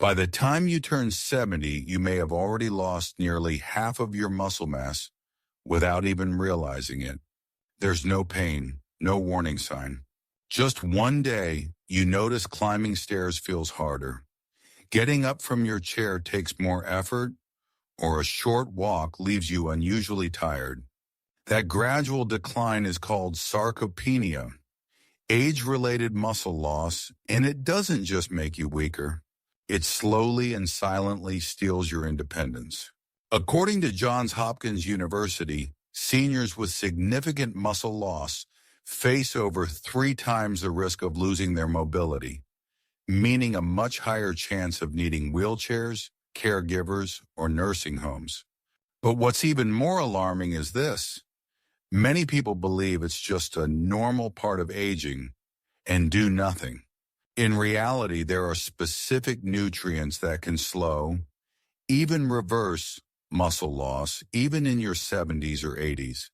By the time you turn 70, you may have already lost nearly half of your muscle mass without even realizing it. There's no pain, no warning sign. Just one day, you notice climbing stairs feels harder. Getting up from your chair takes more effort, or a short walk leaves you unusually tired. That gradual decline is called sarcopenia, age-related muscle loss, and it doesn't just make you weaker. It slowly and silently steals your independence. According to Johns Hopkins University, seniors with significant muscle loss face over 3 times the risk of losing their mobility, meaning a much higher chance of needing wheelchairs, caregivers, or nursing homes. But what's even more alarming is this. Many people believe it's just a normal part of aging and do nothing. In reality, there are specific nutrients that can slow, even reverse, muscle loss, even in your 70s or 80s.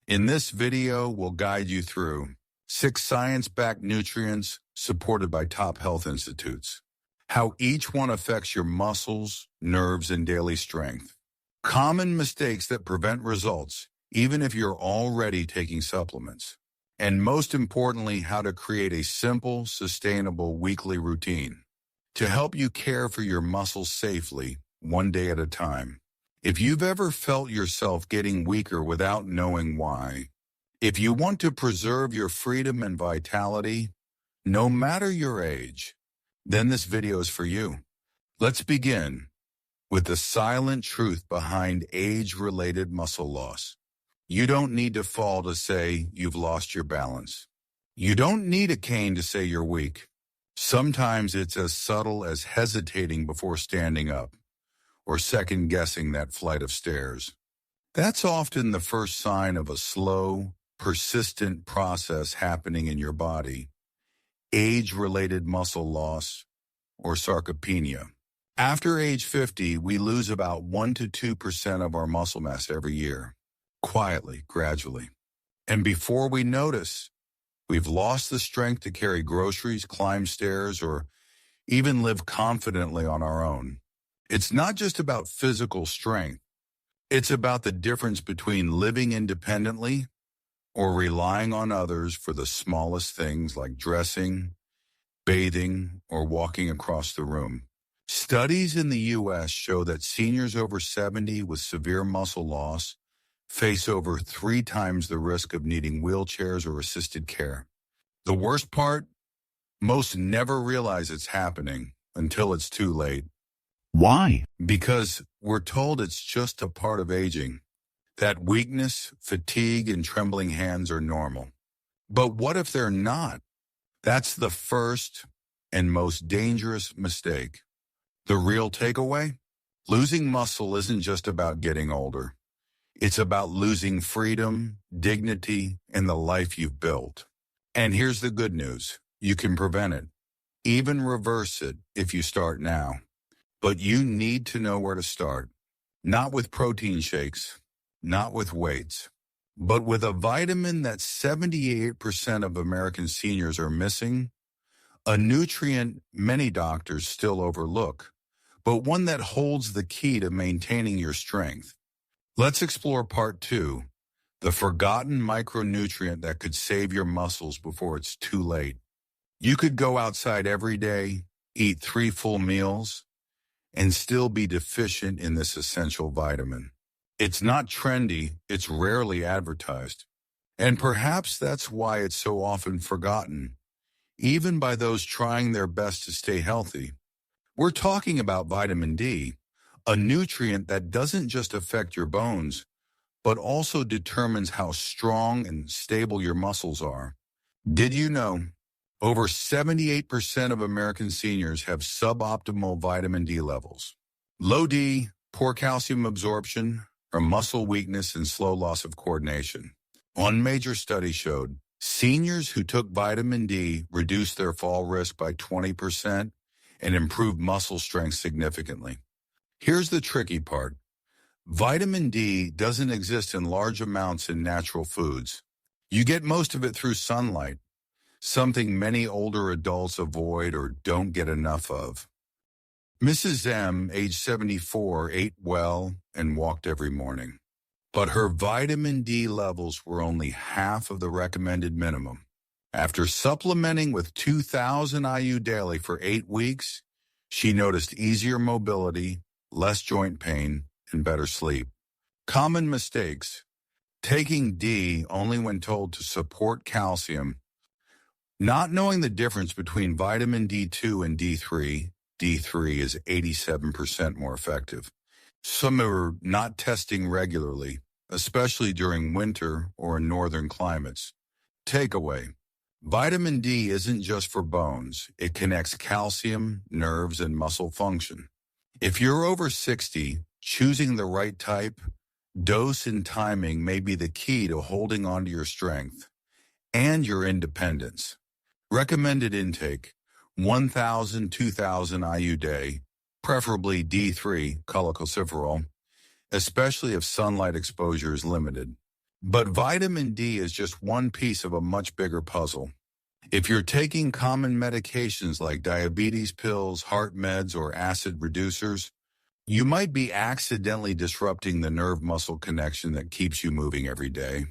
In this video, we'll guide you through 6 science-backed nutrients supported by top health institutes, how each one affects your muscles, nerves, and daily strength, common mistakes that prevent results, even if you're already taking supplements, and most importantly, how to create a simple, sustainable weekly routine to help you care for your muscles safely, one day at a time. If you've ever felt yourself getting weaker without knowing why, if you want to preserve your freedom and vitality, no matter your age, then this video is for you. Let's begin with the silent truth behind age-related muscle loss. You don't need to fall to say you've lost your balance. You don't need a cane to say you're weak. Sometimes it's as subtle as hesitating before standing up, or second-guessing that flight of stairs. That's often the first sign of a slow, persistent process happening in your body, age-related muscle loss, or sarcopenia. After age 50, we lose about 1 to 2% of our muscle mass every year, quietly, gradually. And before we notice, we've lost the strength to carry groceries, climb stairs, or even live confidently on our own. It's not just about physical strength. It's about the difference between living independently or relying on others for the smallest things like dressing, bathing, or walking across the room. Studies in the U.S. show that seniors over 70 with severe muscle loss face over 3 times the risk of needing wheelchairs or assisted care. The worst part? Most never realize it's happening until it's too late. Why? Because we're told it's just a part of aging, that weakness, fatigue, and trembling hands are normal. But what if they're not? That's the first and most dangerous mistake. The real takeaway? Losing muscle isn't just about getting older. It's about losing freedom, dignity, and the life you've built. And here's the good news. You can prevent it, even reverse it if you start now. But you need to know where to start. Not with protein shakes, not with weights, but with a vitamin that 78% of American seniors are missing, a nutrient many doctors still overlook, but one that holds the key to maintaining your strength. Let's explore part 2, the forgotten micronutrient that could save your muscles before it's too late. You could go outside every day, eat 3 full meals, and still be deficient in this essential vitamin. It's not trendy, it's rarely advertised. And perhaps that's why it's so often forgotten, even by those trying their best to stay healthy. We're talking about vitamin D, a nutrient that doesn't just affect your bones, but also determines how strong and stable your muscles are. Did you know over 78% of American seniors have suboptimal vitamin D levels? Low D, poor calcium absorption, or muscle weakness and slow loss of coordination. One major study showed seniors who took vitamin D reduced their fall risk by 20% and improved muscle strength significantly. Here's the tricky part. Vitamin D doesn't exist in large amounts in natural foods. You get most of it through sunlight, something many older adults avoid or don't get enough of. Mrs. M, age 74, ate well and walked every morning. But her vitamin D levels were only half of the recommended minimum. After supplementing with 2,000 IU daily for 8 weeks, she noticed easier mobility, less joint pain, and better sleep. Common mistakes: taking D only when told to support calcium, not knowing the difference between vitamin D2 and D3. D3 is 87% more effective. Some are not testing regularly, especially during winter or in northern climates. Takeaway: vitamin D isn't just for bones. It connects calcium, nerves, and muscle function. If you're over 60, choosing the right type, dose, and timing may be the key to holding on to your strength and your independence. Recommended intake: 1,000, 2,000 IU day, preferably D3, cholecalciferol, especially if sunlight exposure is limited. But vitamin D is just one piece of a much bigger puzzle. If you're taking common medications like diabetes pills, heart meds, or acid reducers, you might be accidentally disrupting the nerve-muscle connection that keeps you moving every day.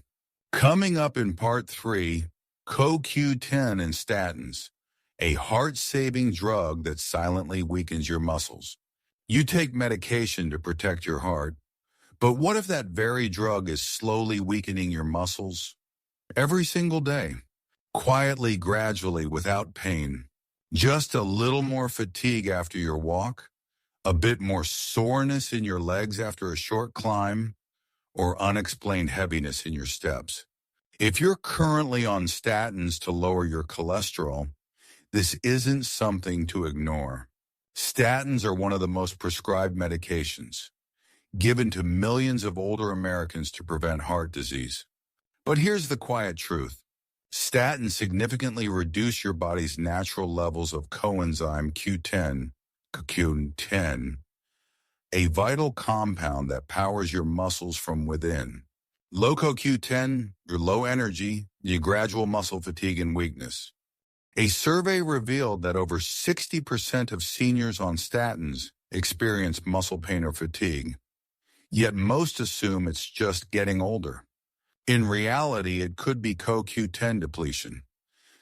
Coming up in Part 3, CoQ10 and statins, a heart-saving drug that silently weakens your muscles. You take medication to protect your heart, but what if that very drug is slowly weakening your muscles? Every single day, quietly, gradually, without pain. Just a little more fatigue after your walk, a bit more soreness in your legs after a short climb, or unexplained heaviness in your steps. If you're currently on statins to lower your cholesterol, this isn't something to ignore. Statins are one of the most prescribed medications, given to millions of older Americans to prevent heart disease. But here's the quiet truth: statins significantly reduce your body's natural levels of coenzyme Q10, a vital compound that powers your muscles from within. Low CoQ10, you're low energy, you gradual muscle fatigue and weakness. A survey revealed that over 60% of seniors on statins experience muscle pain or fatigue, yet most assume it's just getting older. In reality, it could be CoQ10 depletion,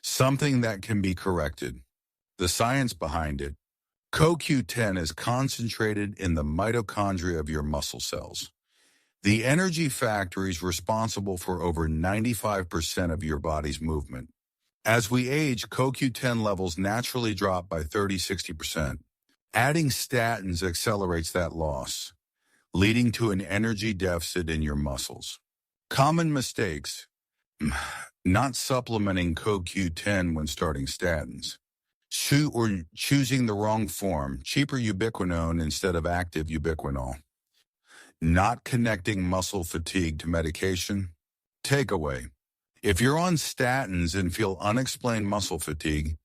something that can be corrected. The science behind it: CoQ10 is concentrated in the mitochondria of your muscle cells, the energy factories responsible for over 95% of your body's movement. As we age, CoQ10 levels naturally drop by 30–60%. Adding statins accelerates that loss, leading to an energy deficit in your muscles. Common mistakes: not supplementing CoQ10 when starting statins, or choosing the wrong form, cheaper ubiquinone instead of active ubiquinol, not connecting muscle fatigue to medication. Takeaway: if you're on statins and feel unexplained muscle fatigue,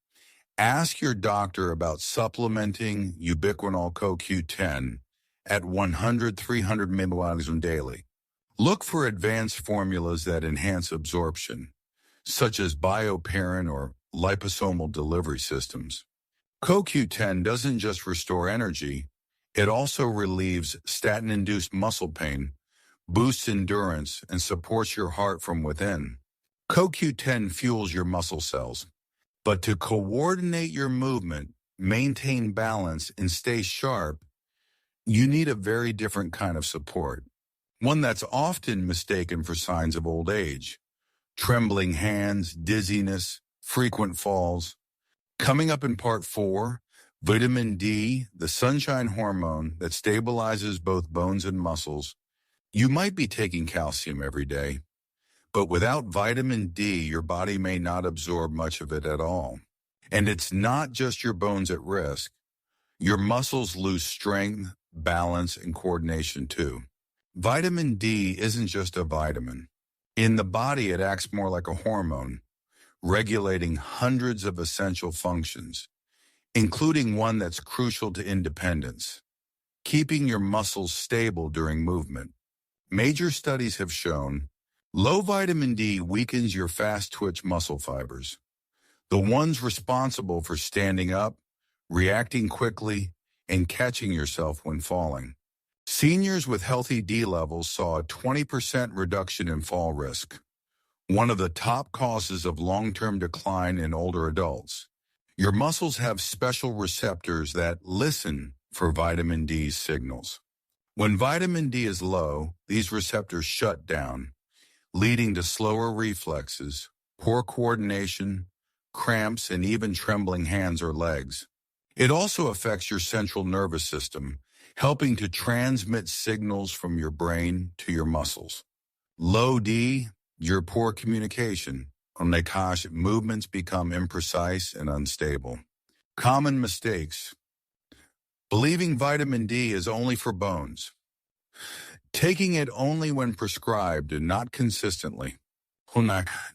ask your doctor about supplementing ubiquinol CoQ10 at 100–300 mg daily. Look for advanced formulas that enhance absorption, such as bioperin or liposomal delivery systems. CoQ10 doesn't just restore energy, it also relieves statin-induced muscle pain, boosts endurance, and supports your heart from within. CoQ10 fuels your muscle cells, but to coordinate your movement, maintain balance, and stay sharp, you need a very different kind of support, one that's often mistaken for signs of old age: trembling hands, dizziness, frequent falls. Coming up in Part 4, vitamin D, the sunshine hormone that stabilizes both bones and muscles. You might be taking calcium every day, but without vitamin D, your body may not absorb much of it at all. And it's not just your bones at risk. Your muscles lose strength, balance, and coordination too. Vitamin D isn't just a vitamin. In the body, it acts more like a hormone, regulating hundreds of essential functions, including one that's crucial to independence: keeping your muscles stable during movement. Major studies have shown low vitamin D weakens your fast-twitch muscle fibers, the ones responsible for standing up, reacting quickly, and catching yourself when falling. Seniors with healthy D levels saw a 20% reduction in fall risk, one of the top causes of long-term decline in older adults. Your muscles have special receptors that listen for vitamin D signals. When vitamin D is low, these receptors shut down, leading to slower reflexes, poor coordination, cramps, and even trembling hands or legs. It also affects your central nervous system, helping to transmit signals from your brain to your muscles. Low D, your poor communication. Movements become imprecise and unstable. Common mistakes. Believing vitamin D is only for bones. Taking it only when prescribed and not consistently.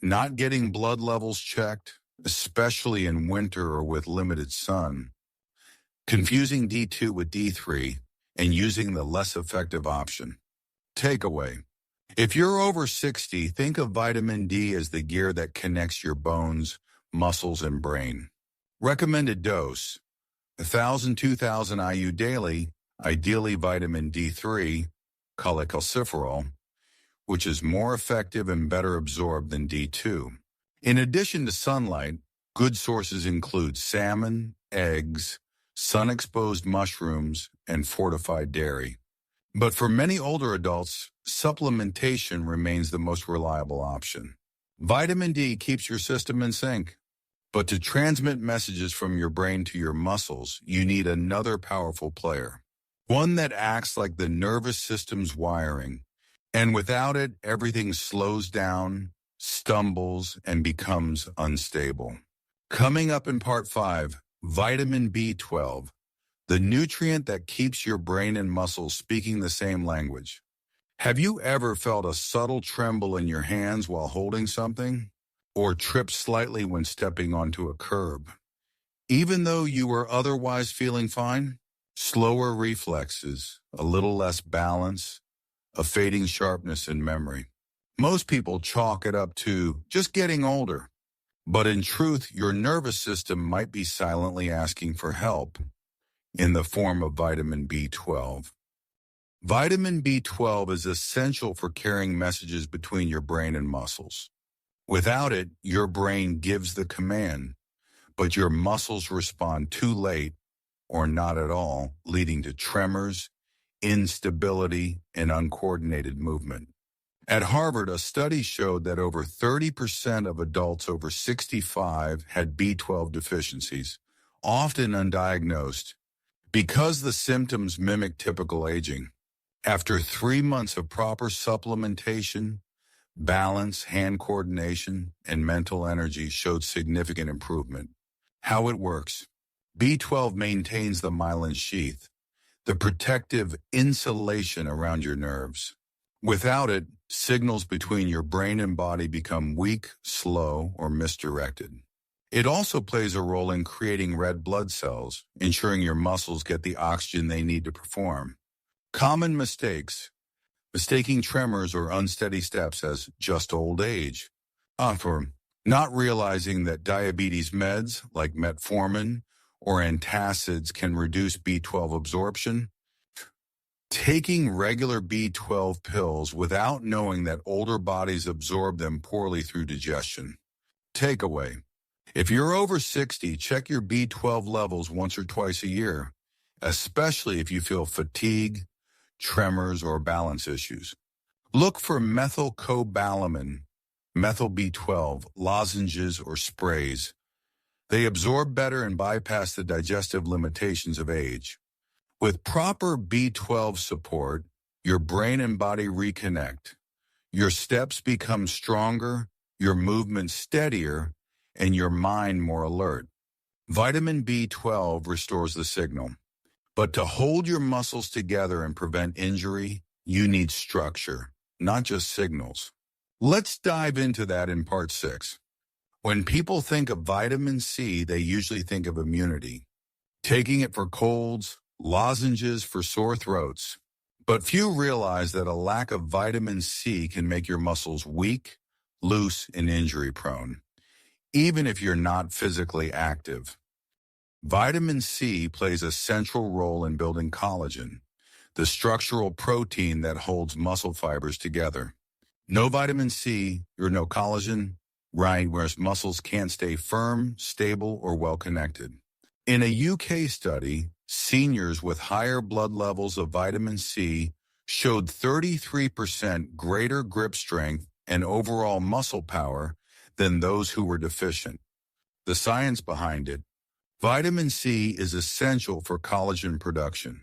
Not getting blood levels checked, especially in winter or with limited sun. Confusing D2 with D3 and using the less effective option. Takeaway. If you're over 60, think of vitamin D as the gear that connects your bones, muscles, and brain. Recommended dose: 1,000–2,000 IU daily, ideally vitamin D3, cholecalciferol, which is more effective and better absorbed than D2. In addition to sunlight, good sources include salmon, eggs, sun-exposed mushrooms, and fortified dairy. But for many older adults, supplementation remains the most reliable option. Vitamin D keeps your system in sync. But to transmit messages from your brain to your muscles, you need another powerful player. One that acts like the nervous system's wiring. And without it, everything slows down, stumbles, and becomes unstable. Coming up in Part 5, vitamin B12, the nutrient that keeps your brain and muscles speaking the same language. Have you ever felt a subtle tremble in your hands while holding something? Or tripped slightly when stepping onto a curb? Even though you were otherwise feeling fine? Slower reflexes, a little less balance, a fading sharpness in memory. Most people chalk it up to just getting older. But in truth, your nervous system might be silently asking for help in the form of vitamin B12. Vitamin B12 is essential for carrying messages between your brain and muscles. Without it, your brain gives the command, but your muscles respond too late or not at all, leading to tremors, instability, and uncoordinated movement. At Harvard, a study showed that over 30% of adults over 65 had B12 deficiencies, often undiagnosed, because the symptoms mimic typical aging. After 3 months of proper supplementation, balance, hand coordination, and mental energy showed significant improvement. How it works. B12 maintains the myelin sheath, the protective insulation around your nerves. Without it, signals between your brain and body become weak, slow, or misdirected. It also plays a role in creating red blood cells, ensuring your muscles get the oxygen they need to perform. Common mistakes. Mistaking tremors or unsteady steps as just old age. For not realizing that diabetes meds like metformin or antacids can reduce B12 absorption. Taking regular B12 pills without knowing that older bodies absorb them poorly through digestion. Takeaway. If you're over 60, check your B12 levels once or twice a year, especially if you feel fatigue, tremors, or balance issues. Look for methylcobalamin, methyl B12, lozenges or sprays. They absorb better and bypass the digestive limitations of age. With proper B12 support, your brain and body reconnect. Your steps become stronger, your movement steadier, and your mind more alert. Vitamin B12 restores the signal. But to hold your muscles together and prevent injury, you need structure, not just signals. Let's dive into that in Part 6. When people think of vitamin C, they usually think of immunity. Taking it for colds, lozenges for sore throats. But few realize that a lack of vitamin C can make your muscles weak, loose, and injury-prone, even if you're not physically active. Vitamin C plays a central role in building collagen, the structural protein that holds muscle fibers together. No vitamin C, or no collagen, right, whereas muscles can't stay firm, stable, or well connected. In a UK study, seniors with higher blood levels of vitamin C showed 33% greater grip strength and overall muscle power than those who were deficient. The science behind it: vitamin C is essential for collagen production,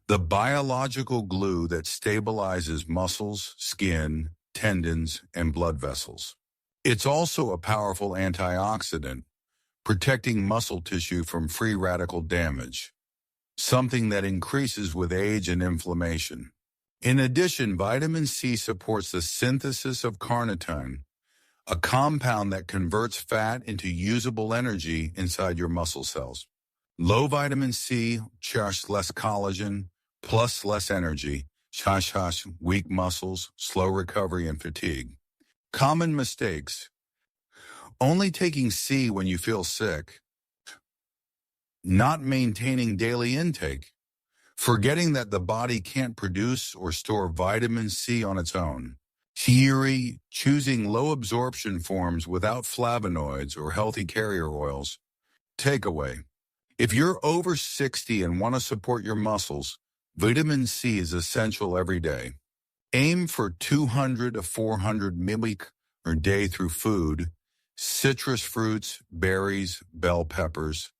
the biological glue that stabilizes muscles, skin, tendons, and blood vessels. It's also a powerful antioxidant, protecting muscle tissue from free radical damage, something that increases with age and inflammation. In addition, vitamin C supports the synthesis of carnitine, a compound that converts fat into usable energy inside your muscle cells. Low vitamin C, less collagen, plus less energy, weak muscles, slow recovery, and fatigue. Common mistakes: only taking C when you feel sick, not maintaining daily intake, forgetting that the body can't produce or store vitamin C on its own, choosing low absorption forms without flavonoids or healthy carrier oils. Takeaway: if you're over 60 and want to support your muscles, vitamin C is essential every day. Aim for 200 to 400 mg per day through food, citrus fruits, berries, bell peppers,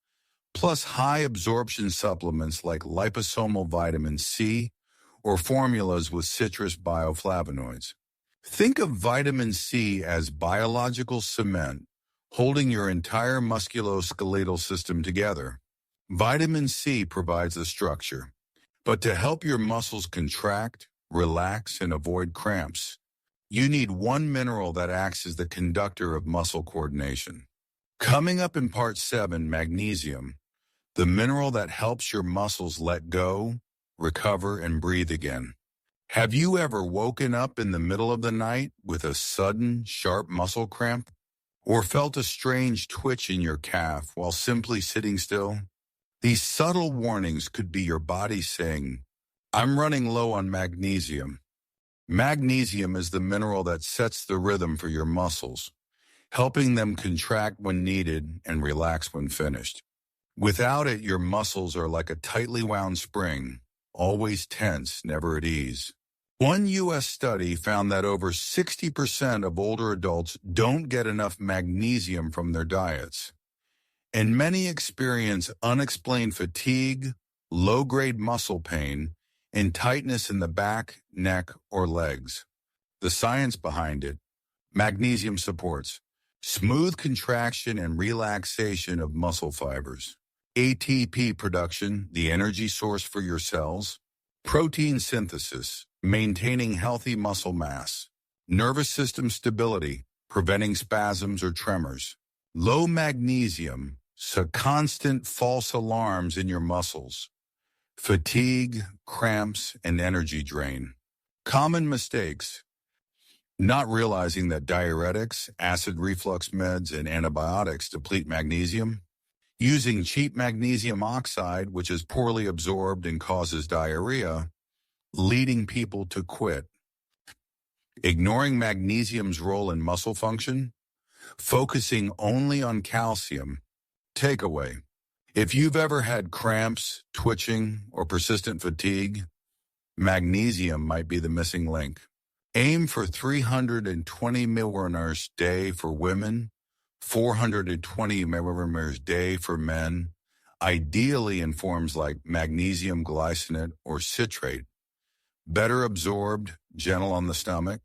plus high absorption supplements like liposomal vitamin C or formulas with citrus bioflavonoids. Think of vitamin C as biological cement, holding your entire musculoskeletal system together. Vitamin C provides the structure, but to help your muscles contract, relax, and avoid cramps, you need one mineral that acts as the conductor of muscle coordination. Coming up in Part 7, magnesium, the mineral that helps your muscles let go, recover, and breathe again. Have you ever woken up in the middle of the night with a sudden, sharp muscle cramp? Or felt a strange twitch in your calf while simply sitting still? These subtle warnings could be your body saying, "I'm running low on magnesium." Magnesium is the mineral that sets the rhythm for your muscles, helping them contract when needed and relax when finished. Without it, your muscles are like a tightly wound spring, always tense, never at ease. One U.S. study found that over 60% of older adults don't get enough magnesium from their diets, and many experience unexplained fatigue, low-grade muscle pain, and tightness in the back, neck, or legs. The science behind it: magnesium supports smooth contraction and relaxation of muscle fibers, ATP production, the energy source for your cells, protein synthesis, maintaining healthy muscle mass, nervous system stability, preventing spasms or tremors. Low magnesium, so constant false alarms in your muscles, fatigue, cramps, and energy drain. Common mistakes: not realizing that diuretics, acid reflux meds, and antibiotics deplete magnesium, using cheap magnesium oxide, which is poorly absorbed and causes diarrhea, leading people to quit, ignoring magnesium's role in muscle function, focusing only on calcium. Takeaway: if you've ever had cramps, twitching, or persistent fatigue, magnesium might be the missing link. Aim for 320 milligrams a day for women, 420 milligrams a day for men, ideally in forms like magnesium glycinate or citrate. Better absorbed, gentle on the stomach.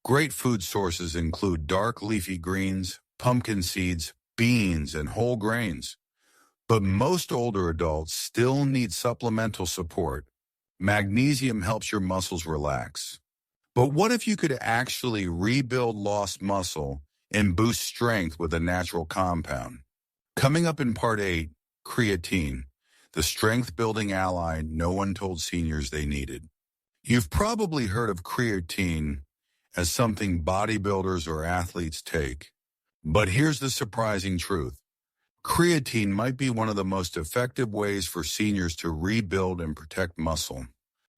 Great food sources include dark leafy greens, pumpkin seeds, beans, and whole grains. But most older adults still need supplemental support. Magnesium helps your muscles relax. But what if you could actually rebuild lost muscle and boost strength with a natural compound? Coming up in Part 8, creatine, the strength-building ally no one told seniors they needed. You've probably heard of creatine as something bodybuilders or athletes take. But here's the surprising truth: Creatine might be one of the most effective ways for seniors to rebuild and protect muscle.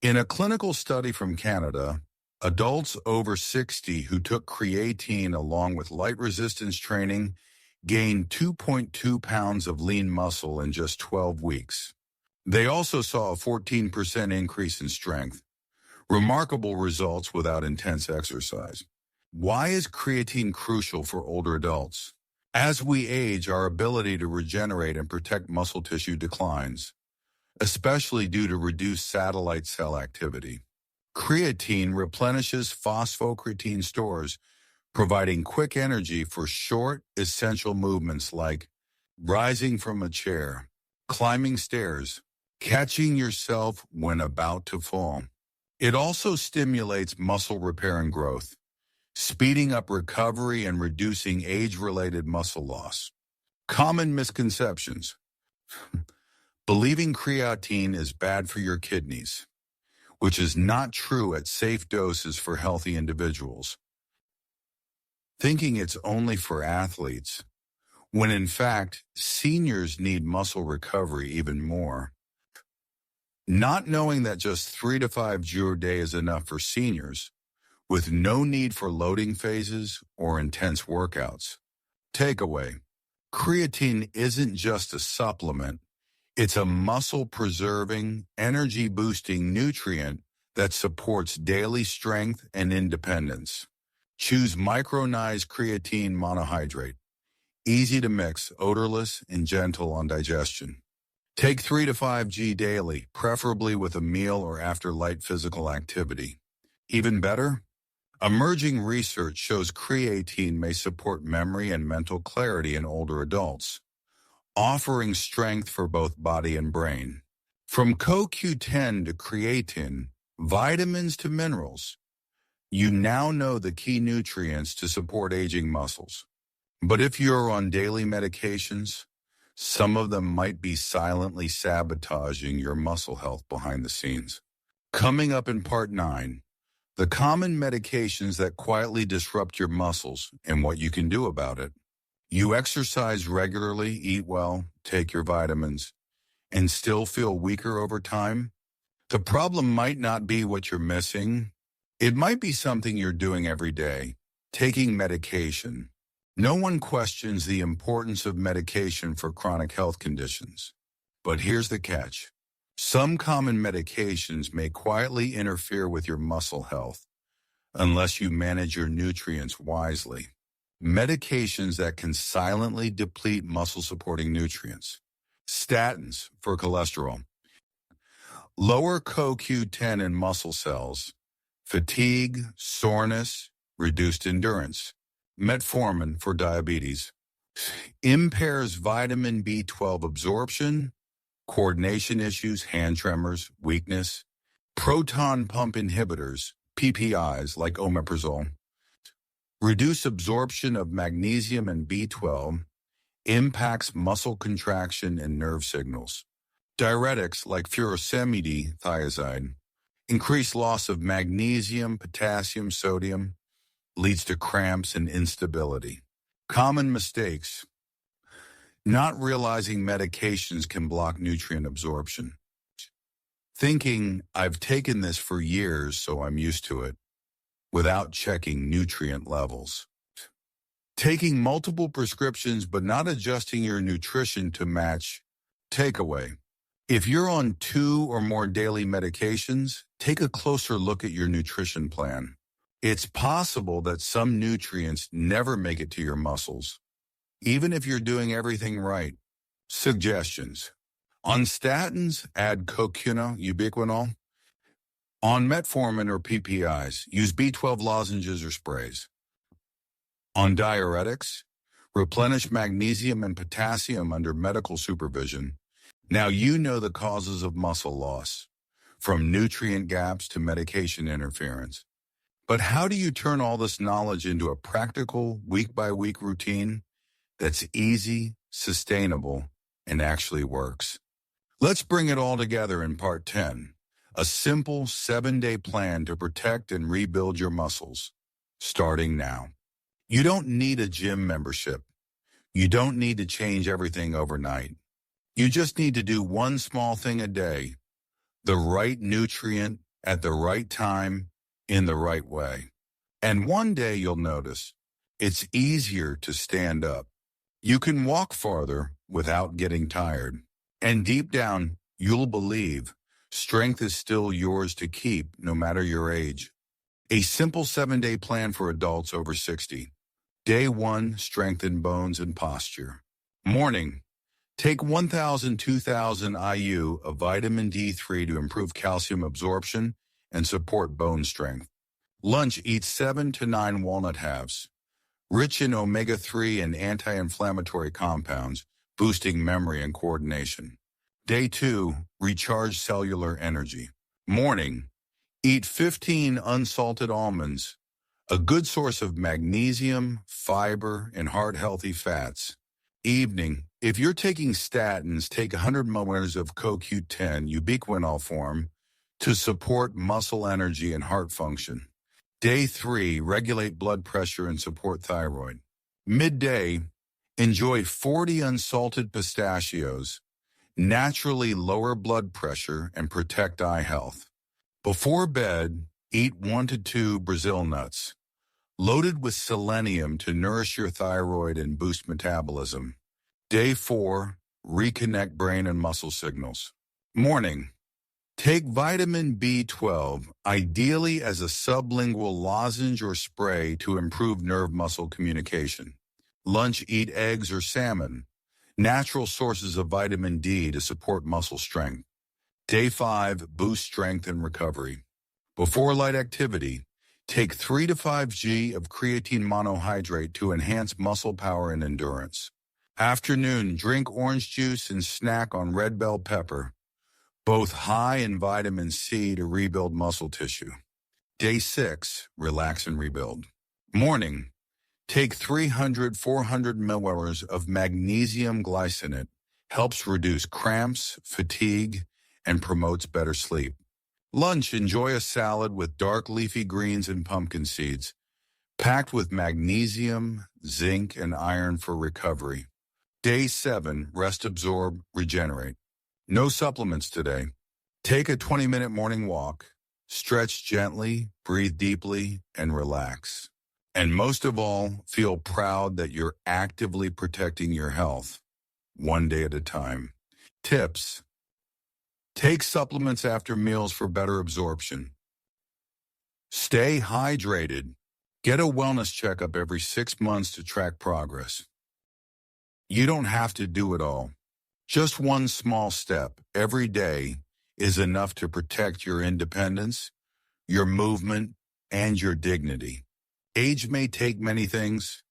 In a clinical study from Canada, adults over 60 who took creatine along with light resistance training gained 2.2 pounds of lean muscle in just 12 weeks. They also saw a 14% increase in strength. Remarkable results without intense exercise. Why is creatine crucial for older adults? As we age, our ability to regenerate and protect muscle tissue declines, especially due to reduced satellite cell activity. Creatine replenishes phosphocreatine stores, providing quick energy for short, essential movements like rising from a chair, climbing stairs, catching yourself when about to fall. It also stimulates muscle repair and growth, speeding up recovery and reducing age-related muscle loss. Common misconceptions. Believing creatine is bad for your kidneys, which is not true at safe doses for healthy individuals. Thinking it's only for athletes, when in fact, seniors need muscle recovery even more. Not knowing that just 3 to 5 joule a day is enough for seniors, with no need for loading phases or intense workouts. Takeaway: creatine isn't just a supplement, it's a muscle-preserving, energy-boosting nutrient that supports daily strength and independence. Choose micronized creatine monohydrate. Easy to mix, odorless, and gentle on digestion. Take 3 to 5 g daily, preferably with a meal or after light physical activity. Even better, emerging research shows creatine may support memory and mental clarity in older adults, offering strength for both body and brain. From CoQ10 to creatine, vitamins to minerals, you now know the key nutrients to support aging muscles. But if you're on daily medications, some of them might be silently sabotaging your muscle health behind the scenes. Coming up in Part 9, the common medications that quietly disrupt your muscles and what you can do about it. You exercise regularly, eat well, take your vitamins, and still feel weaker over time? The problem might not be what you're missing. It might be something you're doing every day, taking medication. No one questions the importance of medication for chronic health conditions. But here's the catch. Some common medications may quietly interfere with your muscle health unless you manage your nutrients wisely. Medications that can silently deplete muscle-supporting nutrients. Statins for cholesterol. Lower CoQ10 in muscle cells. Fatigue, soreness, reduced endurance. Metformin for diabetes. Impairs vitamin B12 absorption, coordination issues, hand tremors, weakness. Proton pump inhibitors, PPIs like omeprazole. Reduce absorption of magnesium and B12, impacts muscle contraction and nerve signals. Diuretics like furosemide thiazide, increase loss of magnesium, potassium, sodium, leads to cramps and instability. Common mistakes: not realizing medications can block nutrient absorption. Thinking, I've taken this for years, so I'm used to it, without checking nutrient levels. Taking multiple prescriptions but not adjusting your nutrition to match. Takeaway: if you're on 2 or more daily medications, take a closer look at your nutrition plan. It's possible that some nutrients never make it to your muscles, even if you're doing everything right. Suggestions: on statins, add coquina, ubiquinol. On metformin or PPIs, use B12 lozenges or sprays. On diuretics, replenish magnesium and potassium under medical supervision. Now you know the causes of muscle loss, from nutrient gaps to medication interference. But how do you turn all this knowledge into a practical, week-by-week routine that's easy, sustainable, and actually works? Let's bring it all together in Part 10, a simple 7-day plan to protect and rebuild your muscles, starting now. You don't need a gym membership. You don't need to change everything overnight. You just need to do one small thing a day, the right nutrient at the right time in the right way. And one day you'll notice it's easier to stand up. You can walk farther without getting tired. And deep down, you'll believe strength is still yours to keep no matter your age. A simple 7-day plan for adults over 60. Day 1, strengthen bones and posture. Morning, take 1,000-2,000 IU of vitamin D3 to improve calcium absorption and support bone strength. Lunch, eat 7 to 9 walnut halves, rich in omega-3 and anti-inflammatory compounds, boosting memory and coordination. Day 2, recharge cellular energy. Morning, eat 15 unsalted almonds, a good source of magnesium, fiber, and heart-healthy fats. Evening, if you're taking statins, take 100 milliliters of CoQ10 ubiquinol form to support muscle energy and heart function. Day 3, regulate blood pressure and support thyroid. Midday, enjoy 40 unsalted pistachios, naturally lower blood pressure and protect eye health. Before bed, eat 1 to 2 Brazil nuts, loaded with selenium to nourish your thyroid and boost metabolism. Day 4, reconnect brain and muscle signals. Morning, take vitamin B12, ideally as a sublingual lozenge or spray to improve nerve-muscle communication. Lunch, eat eggs or salmon, natural sources of vitamin D to support muscle strength. Day 5, boost strength and recovery. Before light activity, take 3 to 5 g of creatine monohydrate to enhance muscle power and endurance. Afternoon, drink orange juice and snack on red bell pepper, both high in vitamin C to rebuild muscle tissue. Day 6, relax and rebuild. Morning, take 300-400 milliliters of magnesium glycinate, helps reduce cramps, fatigue, and promotes better sleep. Lunch, enjoy a salad with dark leafy greens and pumpkin seeds, packed with magnesium, zinc, and iron for recovery. Day 7, rest, absorb, regenerate. No supplements today. Take a 20-minute morning walk, stretch gently, breathe deeply, and relax. And most of all, feel proud that you're actively protecting your health, one day at a time. Tips. Take supplements after meals for better absorption. Stay hydrated. Get a wellness checkup every 6 months to track progress. You don't have to do it all. Just one small step every day is enough to protect your independence, your movement, and your dignity. Age may take many things,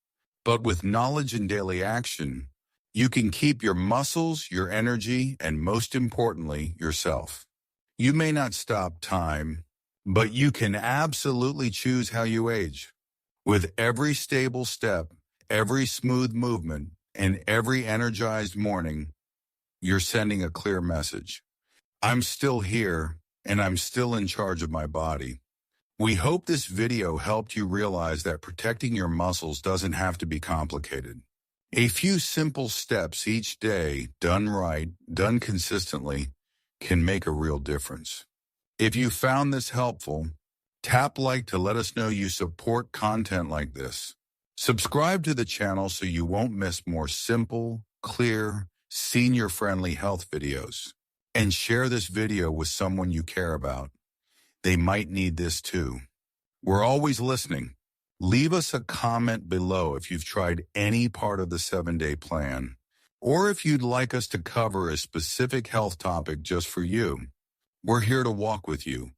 but with knowledge and daily action, you can keep your muscles, your energy, and most importantly, yourself. You may not stop time, but you can absolutely choose how you age. With every stable step, every smooth movement, and every energized morning, you're sending a clear message. I'm still here, and I'm still in charge of my body. We hope this video helped you realize that protecting your muscles doesn't have to be complicated. A few simple steps each day, done right, done consistently, can make a real difference. If you found this helpful, tap like to let us know you support content like this. Subscribe to the channel so you won't miss more simple, clear, senior-friendly health videos. And share this video with someone you care about. They might need this too. We're always listening. Leave us a comment below if you've tried any part of the 7-day plan, or if you'd like us to cover a specific health topic just for you. We're here to walk with you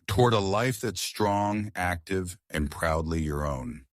toward a life that's strong, active, and proudly your own.